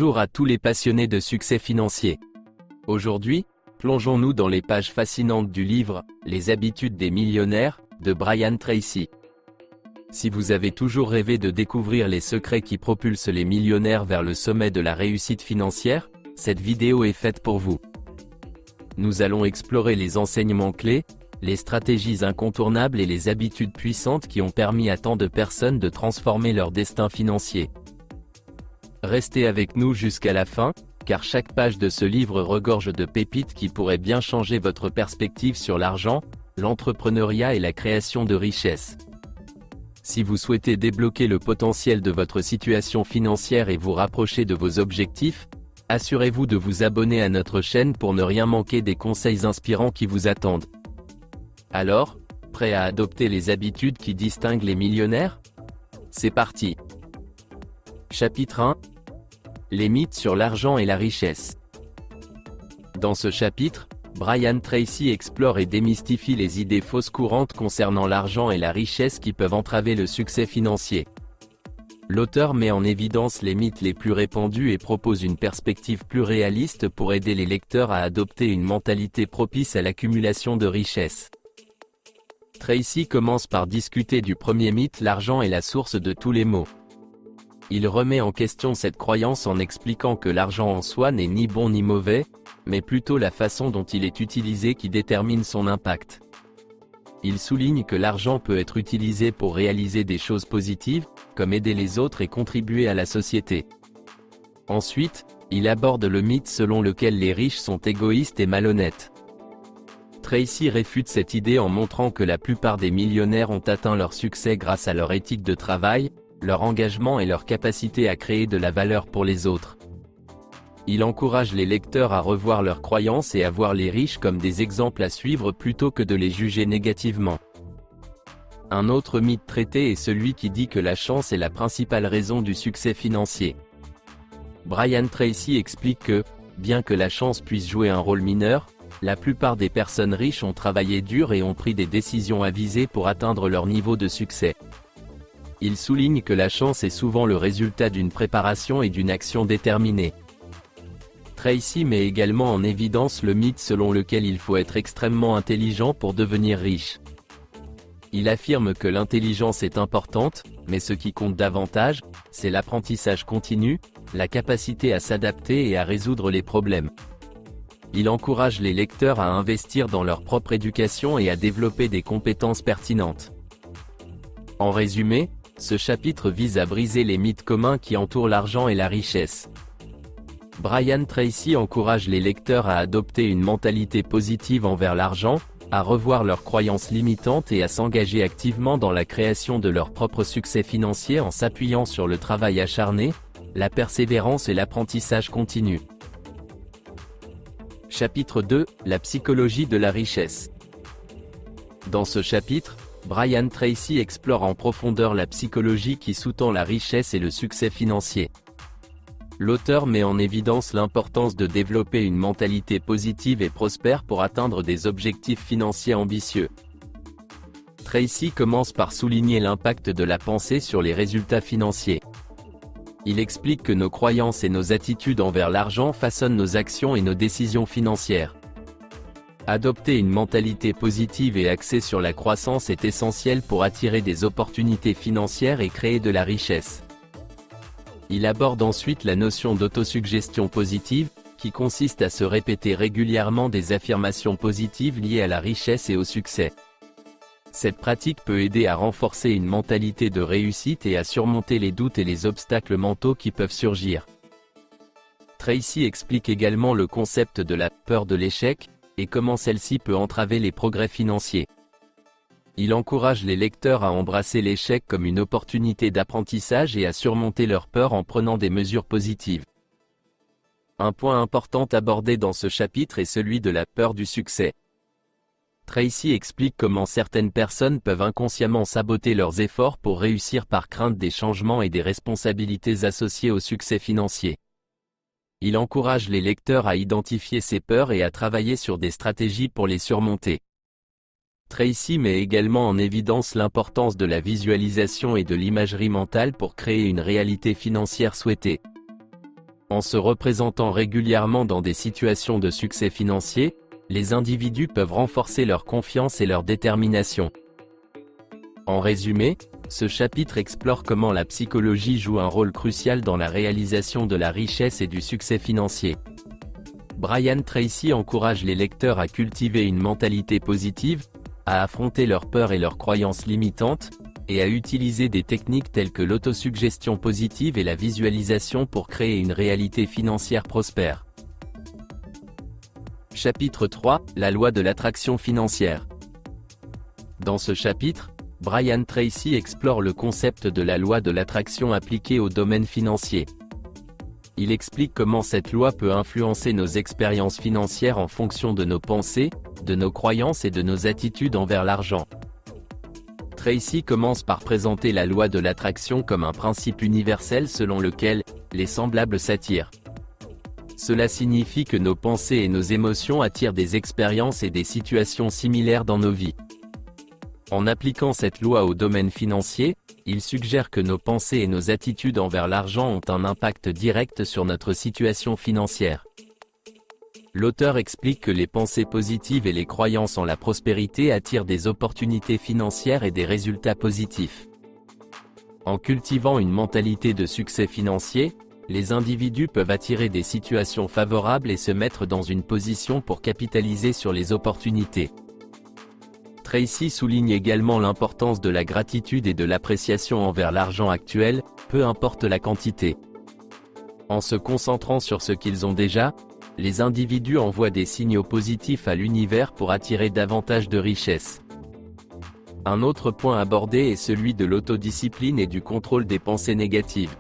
Bonjour à tous les passionnés de succès financier. Aujourd'hui, plongeons-nous dans les pages fascinantes du livre « Les habitudes des millionnaires » de Brian Tracy. Si vous avez toujours rêvé de découvrir les secrets qui propulsent les millionnaires vers le sommet de la réussite financière, cette vidéo est faite pour vous. Nous allons explorer les enseignements clés, les stratégies incontournables et les habitudes puissantes qui ont permis à tant de personnes de transformer leur destin financier. Restez avec nous jusqu'à la fin, car chaque page de ce livre regorge de pépites qui pourraient bien changer votre perspective sur l'argent, l'entrepreneuriat et la création de richesses. Si vous souhaitez débloquer le potentiel de votre situation financière et vous rapprocher de vos objectifs, assurez-vous de vous abonner à notre chaîne pour ne rien manquer des conseils inspirants qui vous attendent. Alors, prêt à adopter les habitudes qui distinguent les millionnaires? C'est parti! Chapitre 1. Les mythes sur l'argent et la richesse. Dans ce chapitre, Brian Tracy explore et démystifie les idées fausses courantes concernant l'argent et la richesse qui peuvent entraver le succès financier. L'auteur met en évidence les mythes les plus répandus et propose une perspective plus réaliste pour aider les lecteurs à adopter une mentalité propice à l'accumulation de richesses. Tracy commence par discuter du premier mythe: l'argent est la source de tous les maux. Il remet en question cette croyance en expliquant que l'argent en soi n'est ni bon ni mauvais, mais plutôt la façon dont il est utilisé qui détermine son impact. Il souligne que l'argent peut être utilisé pour réaliser des choses positives, comme aider les autres et contribuer à la société. Ensuite, il aborde le mythe selon lequel les riches sont égoïstes et malhonnêtes. Tracy réfute cette idée en montrant que la plupart des millionnaires ont atteint leur succès grâce à leur éthique de travail, leur engagement et leur capacité à créer de la valeur pour les autres. Il encourage les lecteurs à revoir leurs croyances et à voir les riches comme des exemples à suivre plutôt que de les juger négativement. Un autre mythe traité est celui qui dit que la chance est la principale raison du succès financier. Brian Tracy explique que, bien que la chance puisse jouer un rôle mineur, la plupart des personnes riches ont travaillé dur et ont pris des décisions avisées pour atteindre leur niveau de succès. Il souligne que la chance est souvent le résultat d'une préparation et d'une action déterminée. Tracy met également en évidence le mythe selon lequel il faut être extrêmement intelligent pour devenir riche. Il affirme que l'intelligence est importante, mais ce qui compte davantage, c'est l'apprentissage continu, la capacité à s'adapter et à résoudre les problèmes. Il encourage les lecteurs à investir dans leur propre éducation et à développer des compétences pertinentes. En résumé, ce chapitre vise à briser les mythes communs qui entourent l'argent et la richesse. Brian Tracy encourage les lecteurs à adopter une mentalité positive envers l'argent, à revoir leurs croyances limitantes et à s'engager activement dans la création de leur propre succès financier en s'appuyant sur le travail acharné, la persévérance et l'apprentissage continu. Chapitre 2. La psychologie de la richesse. Dans ce chapitre, Brian Tracy explore en profondeur la psychologie qui sous-tend la richesse et le succès financier. L'auteur met en évidence l'importance de développer une mentalité positive et prospère pour atteindre des objectifs financiers ambitieux. Tracy commence par souligner l'impact de la pensée sur les résultats financiers. Il explique que nos croyances et nos attitudes envers l'argent façonnent nos actions et nos décisions financières. Adopter une mentalité positive et axée sur la croissance est essentiel pour attirer des opportunités financières et créer de la richesse. Il aborde ensuite la notion d'autosuggestion positive, qui consiste à se répéter régulièrement des affirmations positives liées à la richesse et au succès. Cette pratique peut aider à renforcer une mentalité de réussite et à surmonter les doutes et les obstacles mentaux qui peuvent surgir. Tracy explique également le concept de la peur de l'échec, et comment celle-ci peut entraver les progrès financiers. Il encourage les lecteurs à embrasser l'échec comme une opportunité d'apprentissage et à surmonter leur peur en prenant des mesures positives. Un point important abordé dans ce chapitre est celui de la peur du succès. Tracy explique comment certaines personnes peuvent inconsciemment saboter leurs efforts pour réussir par crainte des changements et des responsabilités associées au succès financier. Il encourage les lecteurs à identifier ces peurs et à travailler sur des stratégies pour les surmonter. Tracy met également en évidence l'importance de la visualisation et de l'imagerie mentale pour créer une réalité financière souhaitée. En se représentant régulièrement dans des situations de succès financier, les individus peuvent renforcer leur confiance et leur détermination. En résumé, ce chapitre explore comment la psychologie joue un rôle crucial dans la réalisation de la richesse et du succès financier. Brian Tracy encourage les lecteurs à cultiver une mentalité positive, à affronter leurs peurs et leurs croyances limitantes, et à utiliser des techniques telles que l'autosuggestion positive et la visualisation pour créer une réalité financière prospère. Chapitre 3, la loi de l'attraction financière. Dans ce chapitre, Brian Tracy explore le concept de la loi de l'attraction appliquée au domaine financier. Il explique comment cette loi peut influencer nos expériences financières en fonction de nos pensées, de nos croyances et de nos attitudes envers l'argent. Tracy commence par présenter la loi de l'attraction comme un principe universel selon lequel les semblables s'attirent. Cela signifie que nos pensées et nos émotions attirent des expériences et des situations similaires dans nos vies. En appliquant cette loi au domaine financier, il suggère que nos pensées et nos attitudes envers l'argent ont un impact direct sur notre situation financière. L'auteur explique que les pensées positives et les croyances en la prospérité attirent des opportunités financières et des résultats positifs. En cultivant une mentalité de succès financier, les individus peuvent attirer des situations favorables et se mettre dans une position pour capitaliser sur les opportunités. Tracy souligne également l'importance de la gratitude et de l'appréciation envers l'argent actuel, peu importe la quantité. En se concentrant sur ce qu'ils ont déjà, les individus envoient des signaux positifs à l'univers pour attirer davantage de richesses. Un autre point abordé est celui de l'autodiscipline et du contrôle des pensées négatives.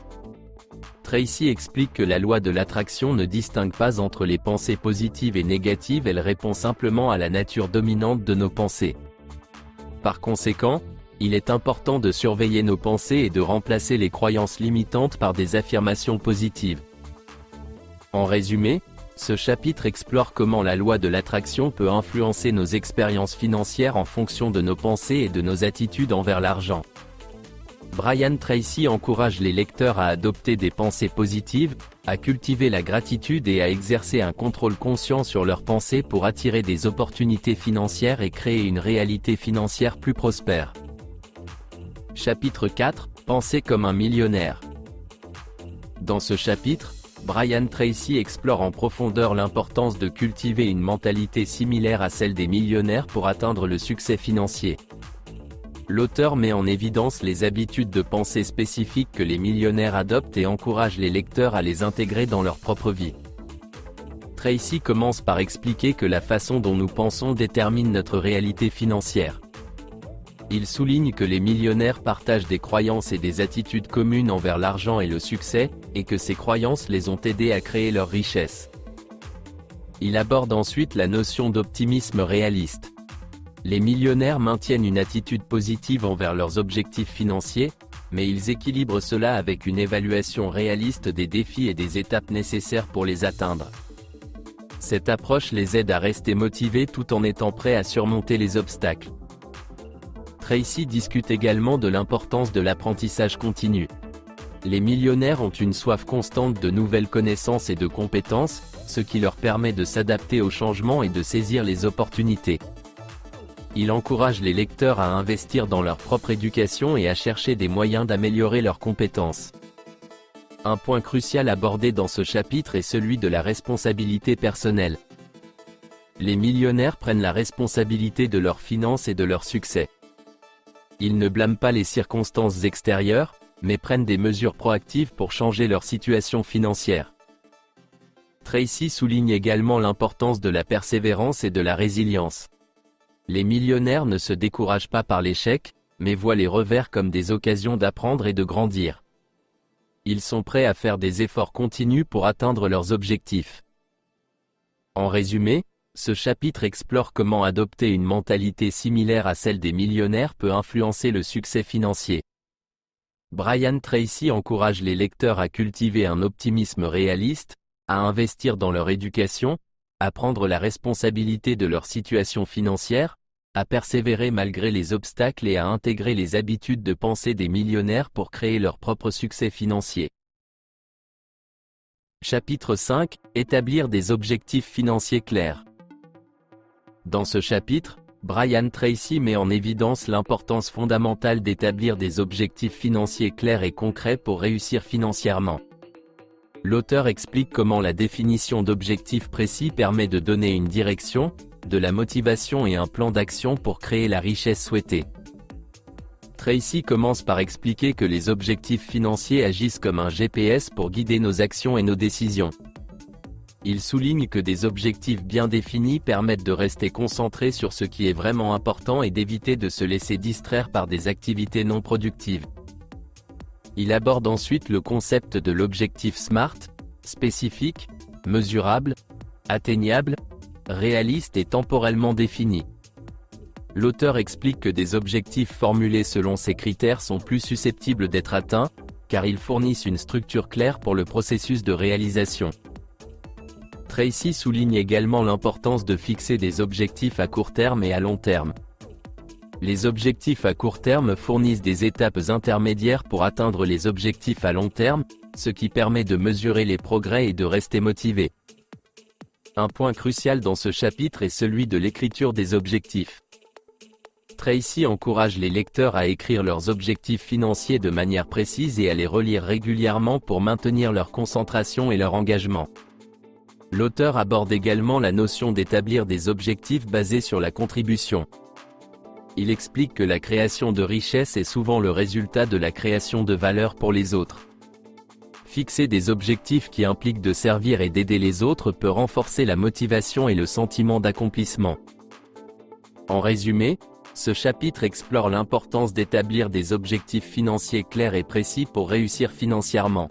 Tracy explique que la loi de l'attraction ne distingue pas entre les pensées positives et négatives, elle répond simplement à la nature dominante de nos pensées. Par conséquent, il est important de surveiller nos pensées et de remplacer les croyances limitantes par des affirmations positives. En résumé, ce chapitre explore comment la loi de l'attraction peut influencer nos expériences financières en fonction de nos pensées et de nos attitudes envers l'argent. Brian Tracy encourage les lecteurs à adopter des pensées positives, à cultiver la gratitude et à exercer un contrôle conscient sur leurs pensées pour attirer des opportunités financières et créer une réalité financière plus prospère. Chapitre 4, Penser comme un millionnaire. Dans ce chapitre, Brian Tracy explore en profondeur l'importance de cultiver une mentalité similaire à celle des millionnaires pour atteindre le succès financier. L'auteur met en évidence les habitudes de pensée spécifiques que les millionnaires adoptent et encourage les lecteurs à les intégrer dans leur propre vie. Tracy commence par expliquer que la façon dont nous pensons détermine notre réalité financière. Il souligne que les millionnaires partagent des croyances et des attitudes communes envers l'argent et le succès, et que ces croyances les ont aidés à créer leur richesse. Il aborde ensuite la notion d'optimisme réaliste. Les millionnaires maintiennent une attitude positive envers leurs objectifs financiers, mais ils équilibrent cela avec une évaluation réaliste des défis et des étapes nécessaires pour les atteindre. Cette approche les aide à rester motivés tout en étant prêts à surmonter les obstacles. Tracy discute également de l'importance de l'apprentissage continu. Les millionnaires ont une soif constante de nouvelles connaissances et de compétences, ce qui leur permet de s'adapter aux changements et de saisir les opportunités. Il encourage les lecteurs à investir dans leur propre éducation et à chercher des moyens d'améliorer leurs compétences. Un point crucial abordé dans ce chapitre est celui de la responsabilité personnelle. Les millionnaires prennent la responsabilité de leurs finances et de leur succès. Ils ne blâment pas les circonstances extérieures, mais prennent des mesures proactives pour changer leur situation financière. Tracy souligne également l'importance de la persévérance et de la résilience. Les millionnaires ne se découragent pas par l'échec, mais voient les revers comme des occasions d'apprendre et de grandir. Ils sont prêts à faire des efforts continus pour atteindre leurs objectifs. En résumé, ce chapitre explore comment adopter une mentalité similaire à celle des millionnaires peut influencer le succès financier. Brian Tracy encourage les lecteurs à cultiver un optimisme réaliste, à investir dans leur éducation, à prendre la responsabilité de leur situation financière, à persévérer malgré les obstacles et à intégrer les habitudes de pensée des millionnaires pour créer leur propre succès financier. Chapitre 5, établir des objectifs financiers clairs. Dans ce chapitre, Brian Tracy met en évidence l'importance fondamentale d'établir des objectifs financiers clairs et concrets pour réussir financièrement. L'auteur explique comment la définition d'objectifs précis permet de donner une direction, de la motivation et un plan d'action pour créer la richesse souhaitée. Tracy commence par expliquer que les objectifs financiers agissent comme un GPS pour guider nos actions et nos décisions. Il souligne que des objectifs bien définis permettent de rester concentré sur ce qui est vraiment important et d'éviter de se laisser distraire par des activités non productives. Il aborde ensuite le concept de l'objectif SMART, spécifique, mesurable, atteignable, réaliste et temporellement défini. L'auteur explique que des objectifs formulés selon ces critères sont plus susceptibles d'être atteints, car ils fournissent une structure claire pour le processus de réalisation. Tracy souligne également l'importance de fixer des objectifs à court terme et à long terme. Les objectifs à court terme fournissent des étapes intermédiaires pour atteindre les objectifs à long terme, ce qui permet de mesurer les progrès et de rester motivé. Un point crucial dans ce chapitre est celui de l'écriture des objectifs. Tracy encourage les lecteurs à écrire leurs objectifs financiers de manière précise et à les relire régulièrement pour maintenir leur concentration et leur engagement. L'auteur aborde également la notion d'établir des objectifs basés sur la contribution. Il explique que la création de richesse est souvent le résultat de la création de valeur pour les autres. Fixer des objectifs qui impliquent de servir et d'aider les autres peut renforcer la motivation et le sentiment d'accomplissement. En résumé, ce chapitre explore l'importance d'établir des objectifs financiers clairs et précis pour réussir financièrement.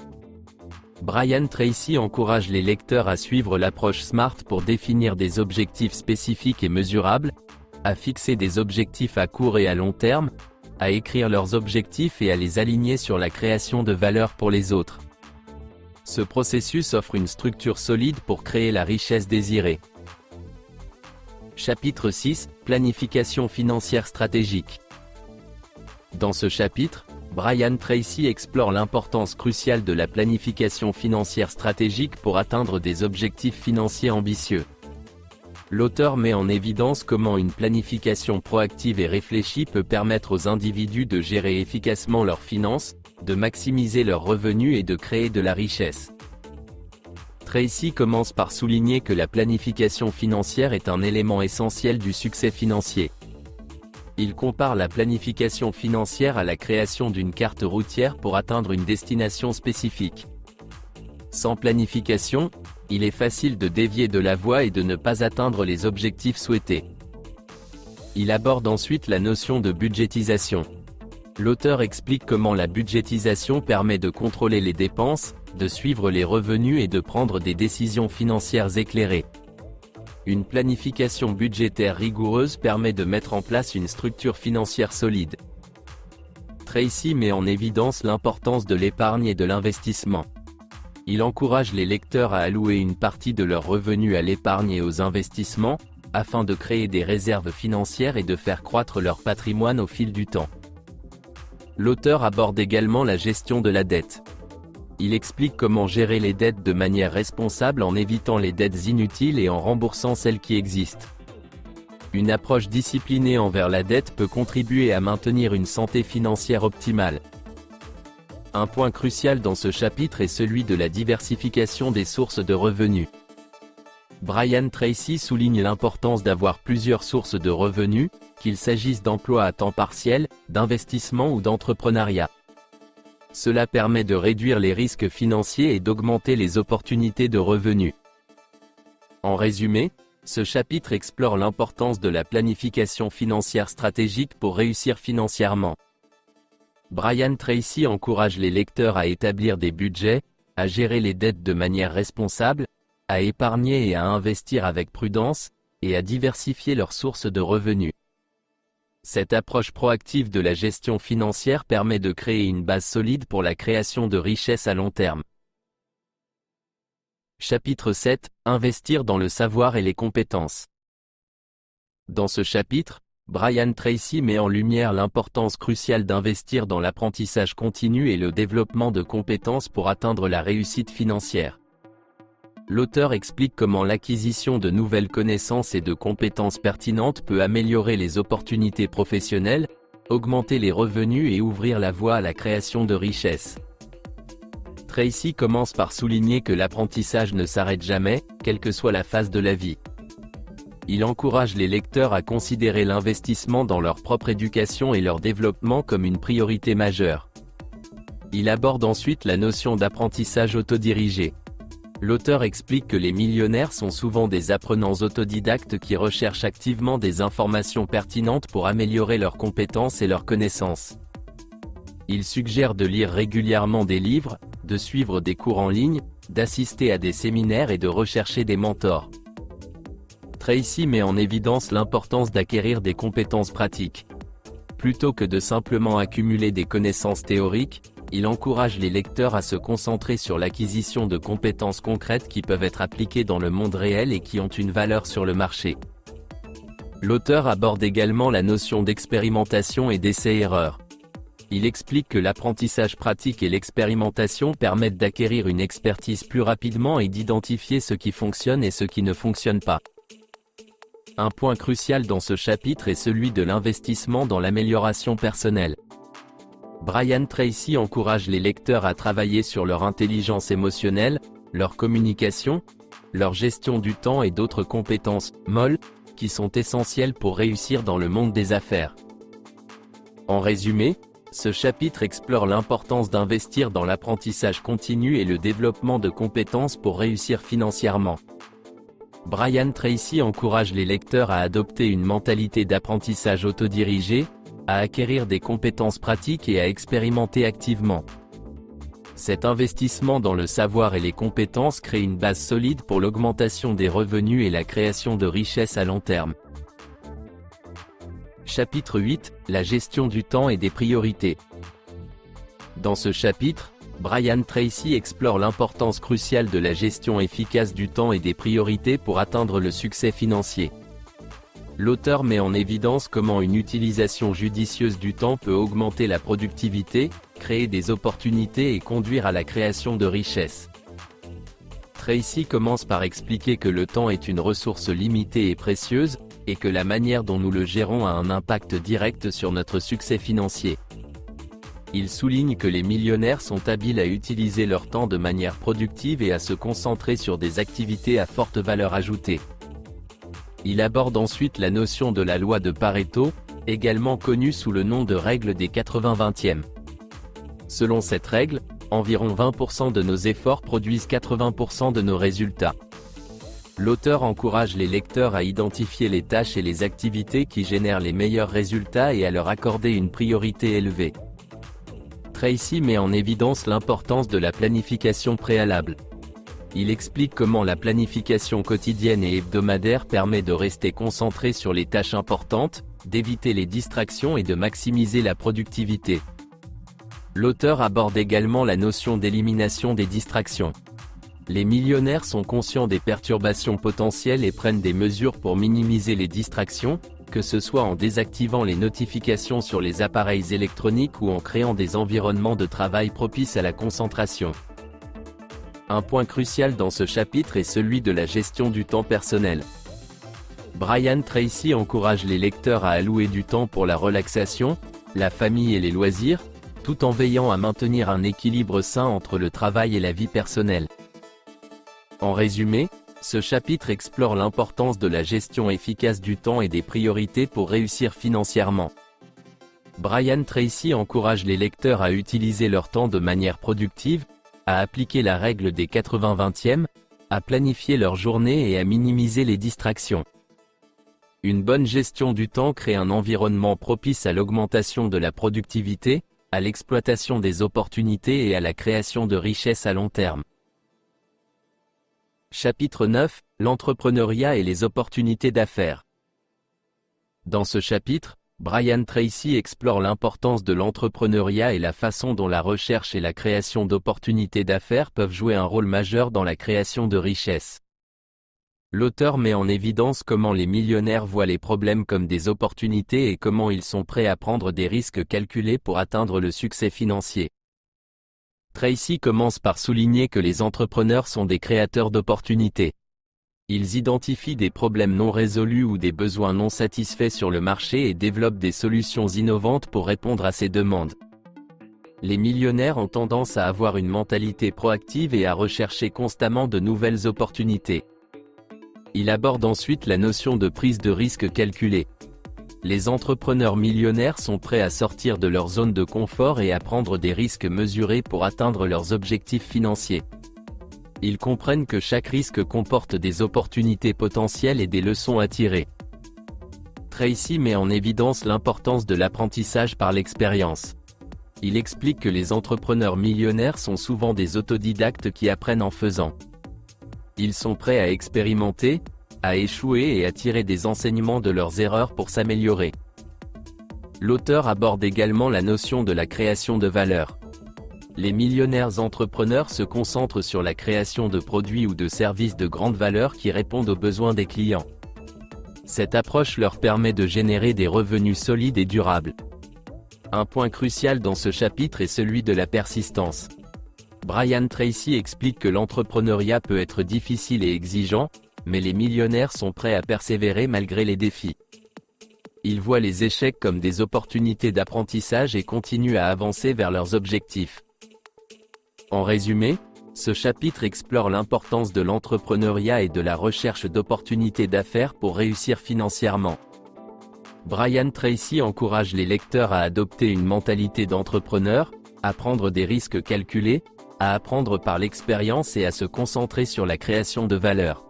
Brian Tracy encourage les lecteurs à suivre l'approche SMART pour définir des objectifs spécifiques et mesurables, à fixer des objectifs à court et à long terme, à écrire leurs objectifs et à les aligner sur la création de valeur pour les autres. Ce processus offre une structure solide pour créer la richesse désirée. Chapitre 6, planification financière stratégique. Dans ce chapitre, Brian Tracy explore l'importance cruciale de la planification financière stratégique pour atteindre des objectifs financiers ambitieux. L'auteur met en évidence comment une planification proactive et réfléchie peut permettre aux individus de gérer efficacement leurs finances, de maximiser leurs revenus et de créer de la richesse. Tracy commence par souligner que la planification financière est un élément essentiel du succès financier. Il compare la planification financière à la création d'une carte routière pour atteindre une destination spécifique. Sans planification, il est facile de dévier de la voie et de ne pas atteindre les objectifs souhaités. Il aborde ensuite la notion de budgétisation. L'auteur explique comment la budgétisation permet de contrôler les dépenses, de suivre les revenus et de prendre des décisions financières éclairées. Une planification budgétaire rigoureuse permet de mettre en place une structure financière solide. Tracy met en évidence l'importance de l'épargne et de l'investissement. Il encourage les lecteurs à allouer une partie de leurs revenus à l'épargne et aux investissements, afin de créer des réserves financières et de faire croître leur patrimoine au fil du temps. L'auteur aborde également la gestion de la dette. Il explique comment gérer les dettes de manière responsable en évitant les dettes inutiles et en remboursant celles qui existent. Une approche disciplinée envers la dette peut contribuer à maintenir une santé financière optimale. Un point crucial dans ce chapitre est celui de la diversification des sources de revenus. Brian Tracy souligne l'importance d'avoir plusieurs sources de revenus, qu'il s'agisse d'emplois à temps partiel, d'investissement ou d'entrepreneuriat. Cela permet de réduire les risques financiers et d'augmenter les opportunités de revenus. En résumé, ce chapitre explore l'importance de la planification financière stratégique pour réussir financièrement. Brian Tracy encourage les lecteurs à établir des budgets, à gérer les dettes de manière responsable, à épargner et à investir avec prudence, et à diversifier leurs sources de revenus. Cette approche proactive de la gestion financière permet de créer une base solide pour la création de richesses à long terme. Chapitre 7, investir dans le savoir et les compétences. Dans ce chapitre, Brian Tracy met en lumière l'importance cruciale d'investir dans l'apprentissage continu et le développement de compétences pour atteindre la réussite financière. l'auteur explique comment l'acquisition de nouvelles connaissances et de compétences pertinentes peut améliorer les opportunités professionnelles, augmenter les revenus et ouvrir la voie à la création de richesses. Tracy commence par souligner que l'apprentissage ne s'arrête jamais, quelle que soit la phase de la vie. Il encourage les lecteurs à considérer l'investissement dans leur propre éducation et leur développement comme une priorité majeure. Il aborde ensuite la notion d'apprentissage autodirigé. L'auteur explique que les millionnaires sont souvent des apprenants autodidactes qui recherchent activement des informations pertinentes pour améliorer leurs compétences et leurs connaissances. Il suggère de lire régulièrement des livres, de suivre des cours en ligne, d'assister à des séminaires et de rechercher des mentors. Tracy met en évidence l'importance d'acquérir des compétences pratiques. Plutôt que de simplement accumuler des connaissances théoriques, il encourage les lecteurs à se concentrer sur l'acquisition de compétences concrètes qui peuvent être appliquées dans le monde réel et qui ont une valeur sur le marché. L'auteur aborde également la notion d'expérimentation et d'essai-erreur. Il explique que l'apprentissage pratique et l'expérimentation permettent d'acquérir une expertise plus rapidement et d'identifier ce qui fonctionne et ce qui ne fonctionne pas. Un point crucial dans ce chapitre est celui de l'investissement dans l'amélioration personnelle. Brian Tracy encourage les lecteurs à travailler sur leur intelligence émotionnelle, leur communication, leur gestion du temps et d'autres compétences molles, qui sont essentielles pour réussir dans le monde des affaires. En résumé, ce chapitre explore l'importance d'investir dans l'apprentissage continu et le développement de compétences pour réussir financièrement. Brian Tracy encourage les lecteurs à adopter une mentalité d'apprentissage autodirigé, à acquérir des compétences pratiques et à expérimenter activement. Cet investissement dans le savoir et les compétences crée une base solide pour l'augmentation des revenus et la création de richesses à long terme. Chapitre 8, la gestion du temps et des priorités. Dans ce chapitre, Brian Tracy explore l'importance cruciale de la gestion efficace du temps et des priorités pour atteindre le succès financier. L'auteur met en évidence comment une utilisation judicieuse du temps peut augmenter la productivité, créer des opportunités et conduire à la création de richesses. Tracy commence par expliquer que le temps est une ressource limitée et précieuse, et que la manière dont nous le gérons a un impact direct sur notre succès financier. Il souligne que les millionnaires sont habiles à utiliser leur temps de manière productive et à se concentrer sur des activités à forte valeur ajoutée. Il aborde ensuite la notion de la loi de Pareto, également connue sous le nom de règle des 80-20e. Selon cette règle, environ 20% de nos efforts produisent 80% de nos résultats. L'auteur encourage les lecteurs à identifier les tâches et les activités qui génèrent les meilleurs résultats et à leur accorder une priorité élevée. Tracy met en évidence l'importance de la planification préalable. Il explique comment la planification quotidienne et hebdomadaire permet de rester concentré sur les tâches importantes, d'éviter les distractions et de maximiser la productivité. L'auteur aborde également la notion d'élimination des distractions. Les millionnaires sont conscients des perturbations potentielles et prennent des mesures pour minimiser les distractions, que ce soit en désactivant les notifications sur les appareils électroniques ou en créant des environnements de travail propices à la concentration. Un point crucial dans ce chapitre est celui de la gestion du temps personnel. Brian Tracy encourage les lecteurs à allouer du temps pour la relaxation, la famille et les loisirs, tout en veillant à maintenir un équilibre sain entre le travail et la vie personnelle. En résumé, ce chapitre explore l'importance de la gestion efficace du temps et des priorités pour réussir financièrement. Brian Tracy encourage les lecteurs à utiliser leur temps de manière productive, à appliquer la règle des 80-20e, à planifier leur journée et à minimiser les distractions. Une bonne gestion du temps crée un environnement propice à l'augmentation de la productivité, à l'exploitation des opportunités et à la création de richesses à long terme. Chapitre 9, l'entrepreneuriat et les opportunités d'affaires. Dans ce chapitre, Brian Tracy explore l'importance de l'entrepreneuriat et la façon dont la recherche et la création d'opportunités d'affaires peuvent jouer un rôle majeur dans la création de richesses. L'auteur met en évidence comment les millionnaires voient les problèmes comme des opportunités et comment ils sont prêts à prendre des risques calculés pour atteindre le succès financier. Tracy commence par souligner que les entrepreneurs sont des créateurs d'opportunités. Ils identifient des problèmes non résolus ou des besoins non satisfaits sur le marché et développent des solutions innovantes pour répondre à ces demandes. Les millionnaires ont tendance à avoir une mentalité proactive et à rechercher constamment de nouvelles opportunités. Il aborde ensuite la notion de prise de risque calculée. Les entrepreneurs millionnaires sont prêts à sortir de leur zone de confort et à prendre des risques mesurés pour atteindre leurs objectifs financiers. Ils comprennent que chaque risque comporte des opportunités potentielles et des leçons à tirer. Tracy met en évidence l'importance de l'apprentissage par l'expérience. Il explique que les entrepreneurs millionnaires sont souvent des autodidactes qui apprennent en faisant. Ils sont prêts à expérimenter, à échouer et à tirer des enseignements de leurs erreurs pour s'améliorer. L'auteur aborde également la notion de la création de valeur. Les millionnaires entrepreneurs se concentrent sur la création de produits ou de services de grande valeur qui répondent aux besoins des clients. Cette approche leur permet de générer des revenus solides et durables. Un point crucial dans ce chapitre est celui de la persistance. Brian Tracy explique que l'entrepreneuriat peut être difficile et exigeant, mais les millionnaires sont prêts à persévérer malgré les défis. Ils voient les échecs comme des opportunités d'apprentissage et continuent à avancer vers leurs objectifs. En résumé, ce chapitre explore l'importance de l'entrepreneuriat et de la recherche d'opportunités d'affaires pour réussir financièrement. Brian Tracy encourage les lecteurs à adopter une mentalité d'entrepreneur, à prendre des risques calculés, à apprendre par l'expérience et à se concentrer sur la création de valeur.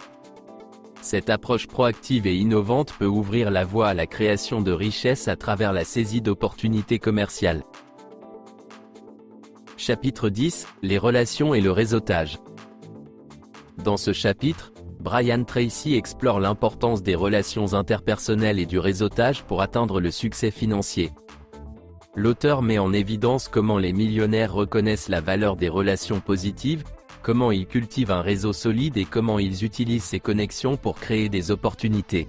Cette approche proactive et innovante peut ouvrir la voie à la création de richesses à travers la saisie d'opportunités commerciales. Chapitre 10, les relations et le réseautage. Dans ce chapitre, Brian Tracy explore l'importance des relations interpersonnelles et du réseautage pour atteindre le succès financier. L'auteur met en évidence comment les millionnaires reconnaissent la valeur des relations positives, comment ils cultivent un réseau solide et comment ils utilisent ces connexions pour créer des opportunités.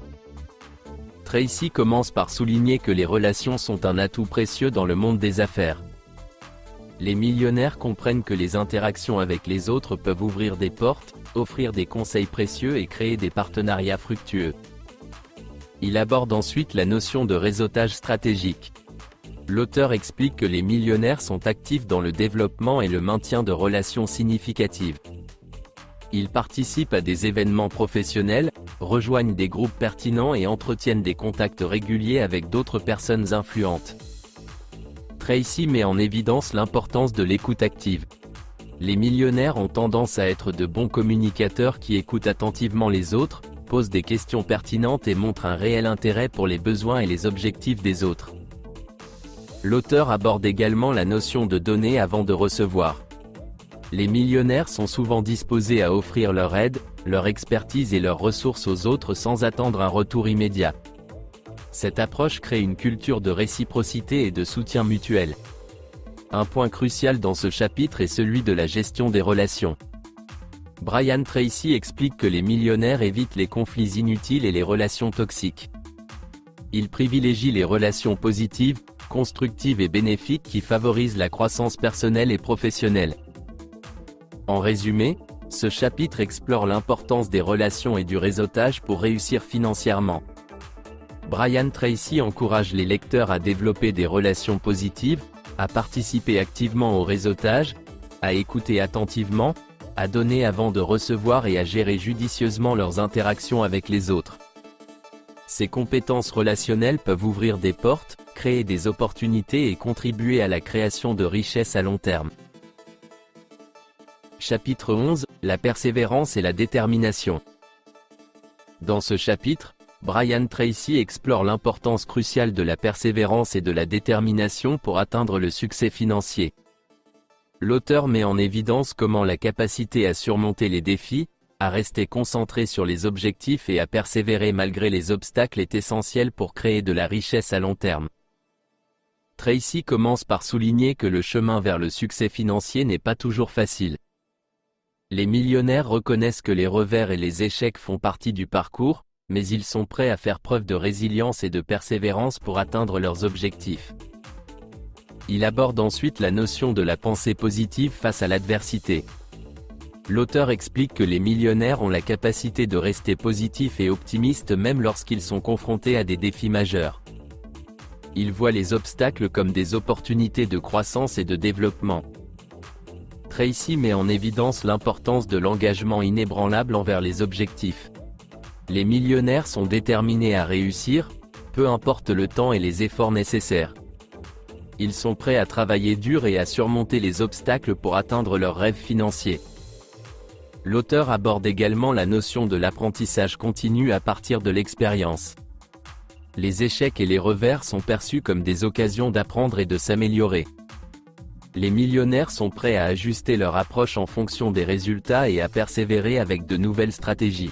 Tracy commence par souligner que les relations sont un atout précieux dans le monde des affaires. Les millionnaires comprennent que les interactions avec les autres peuvent ouvrir des portes, offrir des conseils précieux et créer des partenariats fructueux. Il aborde ensuite la notion de réseautage stratégique. L'auteur explique que les millionnaires sont actifs dans le développement et le maintien de relations significatives. Ils participent à des événements professionnels, rejoignent des groupes pertinents et entretiennent des contacts réguliers avec d'autres personnes influentes. Tracy met en évidence l'importance de l'écoute active. Les millionnaires ont tendance à être de bons communicateurs qui écoutent attentivement les autres, posent des questions pertinentes et montrent un réel intérêt pour les besoins et les objectifs des autres. L'auteur aborde également la notion de donner avant de recevoir. Les millionnaires sont souvent disposés à offrir leur aide, leur expertise et leurs ressources aux autres sans attendre un retour immédiat. Cette approche crée une culture de réciprocité et de soutien mutuel. Un point crucial dans ce chapitre est celui de la gestion des relations. Brian Tracy explique que les millionnaires évitent les conflits inutiles et les relations toxiques. Ils privilégient les relations positives, constructives et bénéfiques qui favorisent la croissance personnelle et professionnelle. En résumé, ce chapitre explore l'importance des relations et du réseautage pour réussir financièrement. Brian Tracy encourage les lecteurs à développer des relations positives, à participer activement au réseautage, à écouter attentivement, à donner avant de recevoir et à gérer judicieusement leurs interactions avec les autres. Ces compétences relationnelles peuvent ouvrir des portes, créer des opportunités et contribuer à la création de richesses à long terme. Chapitre 11, la persévérance et la détermination. Dans ce chapitre, Brian Tracy explore l'importance cruciale de la persévérance et de la détermination pour atteindre le succès financier. L'auteur met en évidence comment la capacité à surmonter les défis, à rester concentré sur les objectifs et à persévérer malgré les obstacles est essentielle pour créer de la richesse à long terme. Tracy commence par souligner que le chemin vers le succès financier n'est pas toujours facile. Les millionnaires reconnaissent que les revers et les échecs font partie du parcours, mais ils sont prêts à faire preuve de résilience et de persévérance pour atteindre leurs objectifs. Il aborde ensuite la notion de la pensée positive face à l'adversité. L'auteur explique que les millionnaires ont la capacité de rester positifs et optimistes même lorsqu'ils sont confrontés à des défis majeurs. Ils voient les obstacles comme des opportunités de croissance et de développement. Tracy met en évidence l'importance de l'engagement inébranlable envers les objectifs. Les millionnaires sont déterminés à réussir, peu importe le temps et les efforts nécessaires. Ils sont prêts à travailler dur et à surmonter les obstacles pour atteindre leurs rêves financiers. L'auteur aborde également la notion de l'apprentissage continu à partir de l'expérience. Les échecs et les revers sont perçus comme des occasions d'apprendre et de s'améliorer. Les millionnaires sont prêts à ajuster leur approche en fonction des résultats et à persévérer avec de nouvelles stratégies.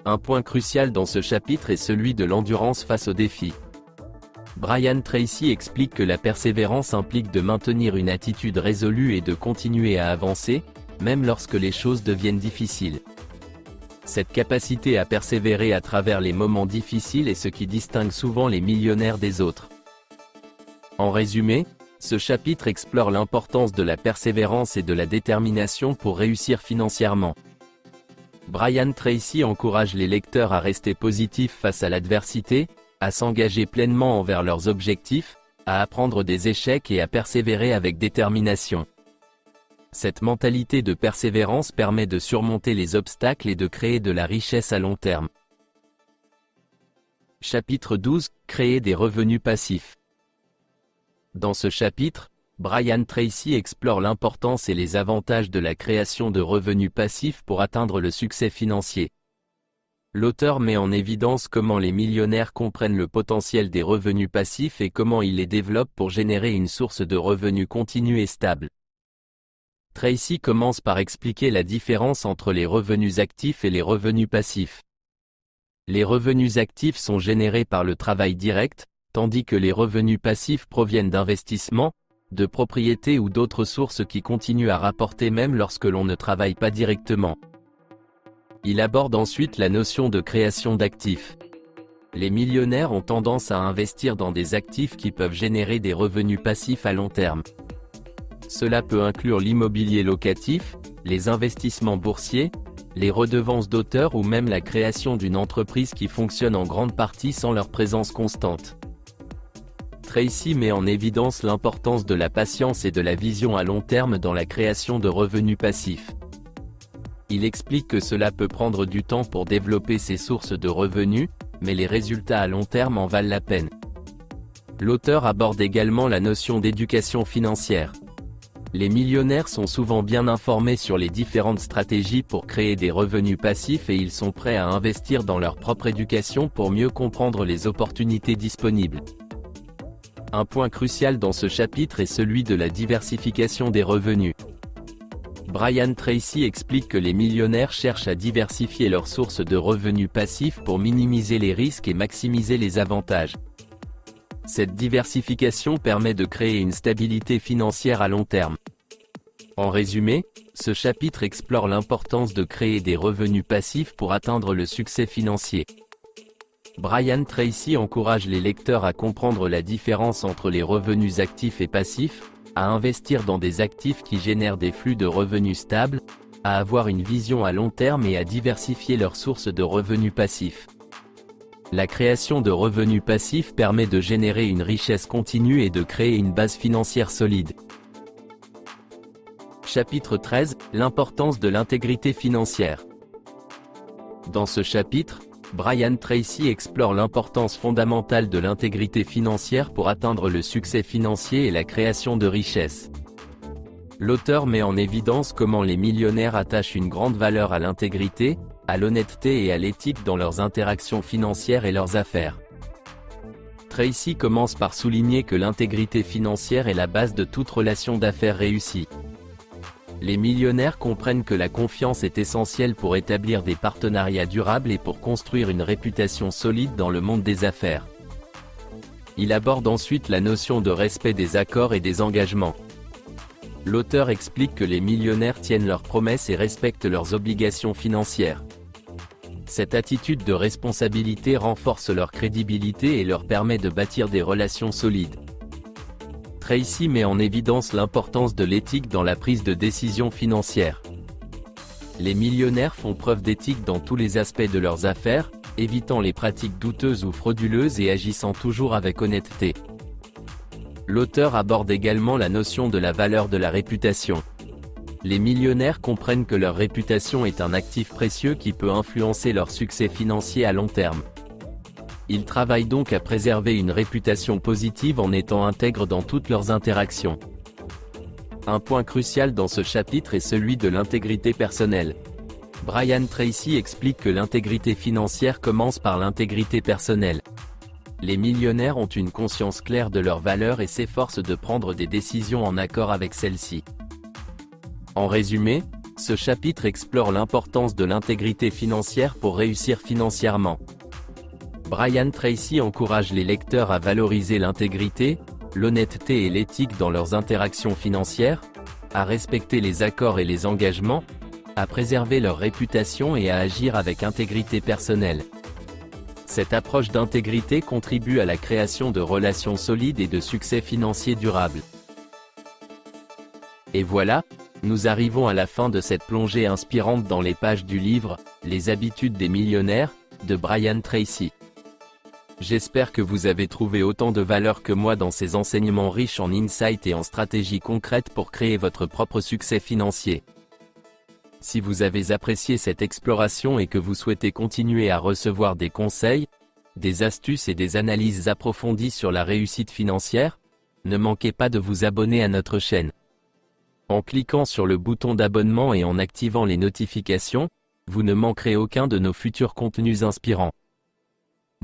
Un point crucial dans ce chapitre est celui de l'endurance face aux défis. Brian Tracy explique que la persévérance implique de maintenir une attitude résolue et de continuer à avancer, même lorsque les choses deviennent difficiles. Cette capacité à persévérer à travers les moments difficiles est ce qui distingue souvent les millionnaires des autres. En résumé, ce chapitre explore l'importance de la persévérance et de la détermination pour réussir financièrement. Brian Tracy encourage les lecteurs à rester positifs face à l'adversité, à s'engager pleinement envers leurs objectifs, à apprendre des échecs et à persévérer avec détermination. Cette mentalité de persévérance permet de surmonter les obstacles et de créer de la richesse à long terme. Chapitre 12 – Créer des revenus passifs. Dans ce chapitre, Brian Tracy explore l'importance et les avantages de la création de revenus passifs pour atteindre le succès financier. L'auteur met en évidence comment les millionnaires comprennent le potentiel des revenus passifs et comment ils les développent pour générer une source de revenus continue et stable. Tracy commence par expliquer la différence entre les revenus actifs et les revenus passifs. Les revenus actifs sont générés par le travail direct, tandis que les revenus passifs proviennent d'investissements, de propriétés ou d'autres sources qui continuent à rapporter même lorsque l'on ne travaille pas directement. Il aborde ensuite la notion de création d'actifs. Les millionnaires ont tendance à investir dans des actifs qui peuvent générer des revenus passifs à long terme. Cela peut inclure l'immobilier locatif, les investissements boursiers, les redevances d'auteur ou même la création d'une entreprise qui fonctionne en grande partie sans leur présence constante. Tracy met en évidence l'importance de la patience et de la vision à long terme dans la création de revenus passifs. Il explique que cela peut prendre du temps pour développer ces sources de revenus, mais les résultats à long terme en valent la peine. L'auteur aborde également la notion d'éducation financière. Les millionnaires sont souvent bien informés sur les différentes stratégies pour créer des revenus passifs et ils sont prêts à investir dans leur propre éducation pour mieux comprendre les opportunités disponibles. Un point crucial dans ce chapitre est celui de la diversification des revenus. Brian Tracy explique que les millionnaires cherchent à diversifier leurs sources de revenus passifs pour minimiser les risques et maximiser les avantages. Cette diversification permet de créer une stabilité financière à long terme. En résumé, ce chapitre explore l'importance de créer des revenus passifs pour atteindre le succès financier. Brian Tracy encourage les lecteurs à comprendre la différence entre les revenus actifs et passifs, à investir dans des actifs qui génèrent des flux de revenus stables, à avoir une vision à long terme et à diversifier leurs sources de revenus passifs. La création de revenus passifs permet de générer une richesse continue et de créer une base financière solide. Chapitre 13 – L'importance de l'intégrité financière. Dans ce chapitre, Brian Tracy explore l'importance fondamentale de l'intégrité financière pour atteindre le succès financier et la création de richesses. L'auteur met en évidence comment les millionnaires attachent une grande valeur à l'intégrité, à l'honnêteté et à l'éthique dans leurs interactions financières et leurs affaires. Tracy commence par souligner que l'intégrité financière est la base de toute relation d'affaires réussie. Les millionnaires comprennent que la confiance est essentielle pour établir des partenariats durables et pour construire une réputation solide dans le monde des affaires. Il aborde ensuite la notion de respect des accords et des engagements. L'auteur explique que les millionnaires tiennent leurs promesses et respectent leurs obligations financières. Cette attitude de responsabilité renforce leur crédibilité et leur permet de bâtir des relations solides. Tracy met en évidence l'importance de l'éthique dans la prise de décision financière. Les millionnaires font preuve d'éthique dans tous les aspects de leurs affaires, évitant les pratiques douteuses ou frauduleuses et agissant toujours avec honnêteté. L'auteur aborde également la notion de la valeur de la réputation. Les millionnaires comprennent que leur réputation est un actif précieux qui peut influencer leur succès financier à long terme. Ils travaillent donc à préserver une réputation positive en étant intègres dans toutes leurs interactions. Un point crucial dans ce chapitre est celui de l'intégrité personnelle. Brian Tracy explique que l'intégrité financière commence par l'intégrité personnelle. Les millionnaires ont une conscience claire de leurs valeurs et s'efforcent de prendre des décisions en accord avec celles-ci. En résumé, ce chapitre explore l'importance de l'intégrité financière pour réussir financièrement. Brian Tracy encourage les lecteurs à valoriser l'intégrité, l'honnêteté et l'éthique dans leurs interactions financières, à respecter les accords et les engagements, à préserver leur réputation et à agir avec intégrité personnelle. Cette approche d'intégrité contribue à la création de relations solides et de succès financier durable. Et voilà, nous arrivons à la fin de cette plongée inspirante dans les pages du livre « Les habitudes des millionnaires » de Brian Tracy. J'espère que vous avez trouvé autant de valeur que moi dans ces enseignements riches en insights et en stratégies concrètes pour créer votre propre succès financier. Si vous avez apprécié cette exploration et que vous souhaitez continuer à recevoir des conseils, des astuces et des analyses approfondies sur la réussite financière, ne manquez pas de vous abonner à notre chaîne. En cliquant sur le bouton d'abonnement et en activant les notifications, vous ne manquerez aucun de nos futurs contenus inspirants.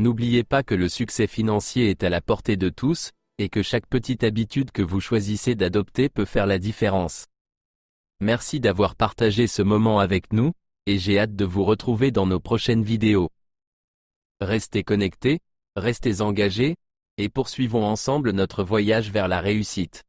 N'oubliez pas que le succès financier est à la portée de tous, et que chaque petite habitude que vous choisissez d'adopter peut faire la différence. Merci d'avoir partagé ce moment avec nous, et j'ai hâte de vous retrouver dans nos prochaines vidéos. Restez connectés, restez engagés, et poursuivons ensemble notre voyage vers la réussite.